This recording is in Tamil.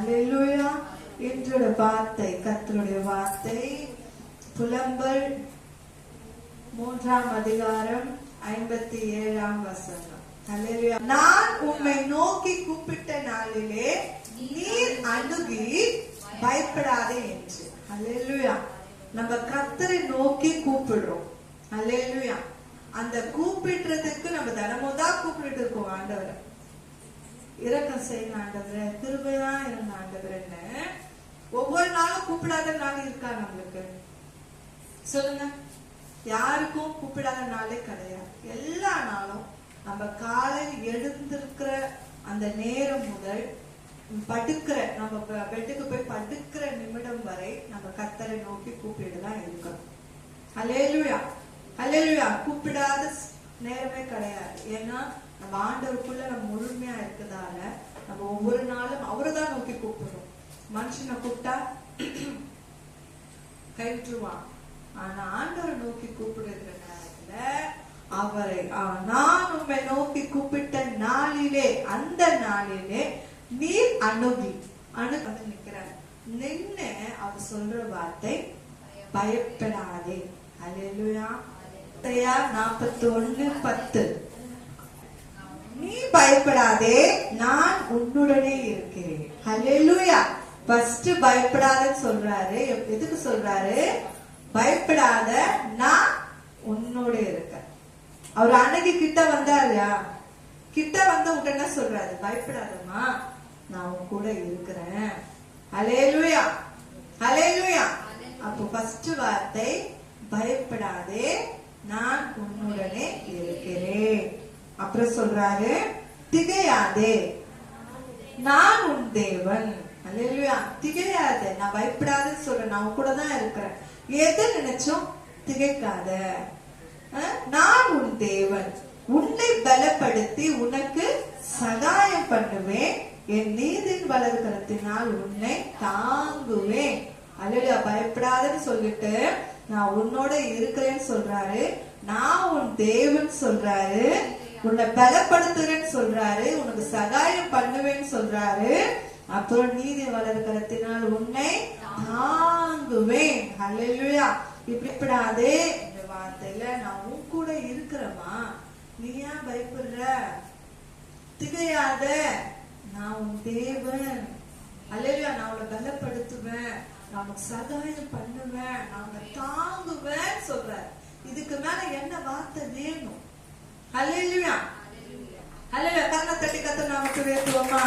ஹல்லேலூயா. இன்றைய வார்த்தை, கர்த்தருடைய வார்த்தை, புலம்பல் 3ஆம் அதிகாரம் 57ஆம் வசனம். ஹல்லேலூயா. நான் உம்மை நோக்கி கூப்பிட்ட நாளிலே நீர் அணுகி பயப்படாதே என்று. ஹல்லேலூயா. நம்ம கர்த்தரை நோக்கி கூப்பிடுறோம். ஹல்லேலூயா. அந்த கூப்பிடுறதுக்கு நம்ம தினமும் கூப்பிட்டு இருக்கோம். ஆண்டவரை இரக்கம் செய்ய ஆண்டவரை, கிருபையா இருந்த ஆண்டவர்ன்னு ஒவ்வொரு நாளும் கூப்பிடாத நாள் இருக்கா நம்மளுக்கு? சொல்லுங்க. யாருக்கும் கூப்பிடாத நாளே கிடையாது. எல்லா நாளும் நம்ம காலையில் எழுந்திருக்கிற அந்த நேரம் முதல் படுக்கிற, நம்ம பெட்டுக்கு போய் படுக்கிற நிமிடம் வரை நம்ம கர்த்தரை நோக்கி கூப்பிட்டுதான் இருக்கணும். ஹல்லேலூயா. ஹல்லேலூயா. கூப்பிடாத நேரமே கிடையாது. ஏன்னா நம்ம ஆண்டவருக்குள்ள நம்ம முழுமையா இருக்கிறதால நம்ம ஒவ்வொரு நாளும் அவரைதான் நோக்கி கூப்பிடுறோம். மனுஷனை கூப்பிட்டா கைவிட்டுருவான். ஆனா ஆண்டவரை நோக்கி கூப்பிடுற நேரத்துல அவரை, நான் உண்மை நோக்கி கூப்பிட்ட நாளிலே, அந்த நாளிலே நீர் அணுகி நிற்கிறார். நின்னு அவர் சொல்ற வார்த்தை பயப்படாதே. ஹல்லேலூயா. 41:10. நீ பயப்படாதே, நான் உன்னுடனே இருக்கிறேன். ஹல்லேலூயா. ஃபர்ஸ்ட் பயப்படாதன்னு சொல்றாரு. எதுக்கு சொல்றாரு? பயப்படாத, நான் உன்னோட இருக்கேன். அவர் அன்னைக்கு கிட்ட வந்தாருயா, கிட்ட வந்த உடனே சொல்றாரு, பயப்படாதம்மா, நான் உன் கூட இருக்கிறேன். ஹல்லேலூயா. ஹல்லேலூயா. அப்போ ஃபர்ஸ்ட் வார்த்தை பயப்படாதே, நான் உன்னுடனே இருக்கிறேன். அப்புறம் சொல்றாரு, திகையாதே, நான் உன் தேவன். ஹல்லேலூயா. திகையாதே, நான் பயப்படாதேன்னு சொல்றேன், நான் உன் கூட தான் இருக்கிறேன். எதை நினைச்சோம்? திகைக்காத, நான் உன் தேவன், உன்னை பலப்படுத்தி உனக்கு சகாயம் பண்ணுவேன், என் நீதியின் வலதுகரத்தினால் உன்னை தாங்குவேன். அல்லேலூயா. பயப்படாதன்னு சொல்லிட்டு நான் உன்னோட இருக்கிறேன்னு சொல்றாரு, நான் உன் தேவன் சொல்றாரு, உன்னை பலப்படுத்துறேன்னு சொல்றாரு, உனக்கு சகாயம் பண்ணுவேன்னு சொல்றாரு, அப்புறம் நீதி வலதுகரத்தினால் உன்னை தாங்குவேன். ஹல்லேலூயா. இப்படிப்படாதே, இந்த வார்த்தையில நான் உன் கூட இருக்கிறமா, நீ ஏன் பயப்படுற? திகையாத, நான் உன் தேவன். ஹல்லேலூயா. நான் உன்னை பலப்படுத்துவேன், நான் உனக்கு சகாயம் பண்ணுவேன், நான் உன்னை தாங்குவேன் சொல்றேன். இதுக்கு மேல என்ன வார்த்தை வேணும்? ஹல்லேலூயா. ஹல்லேலூயா. கர்ண தட்டி கத்த நாமத்தை உயர்த்துவோமா?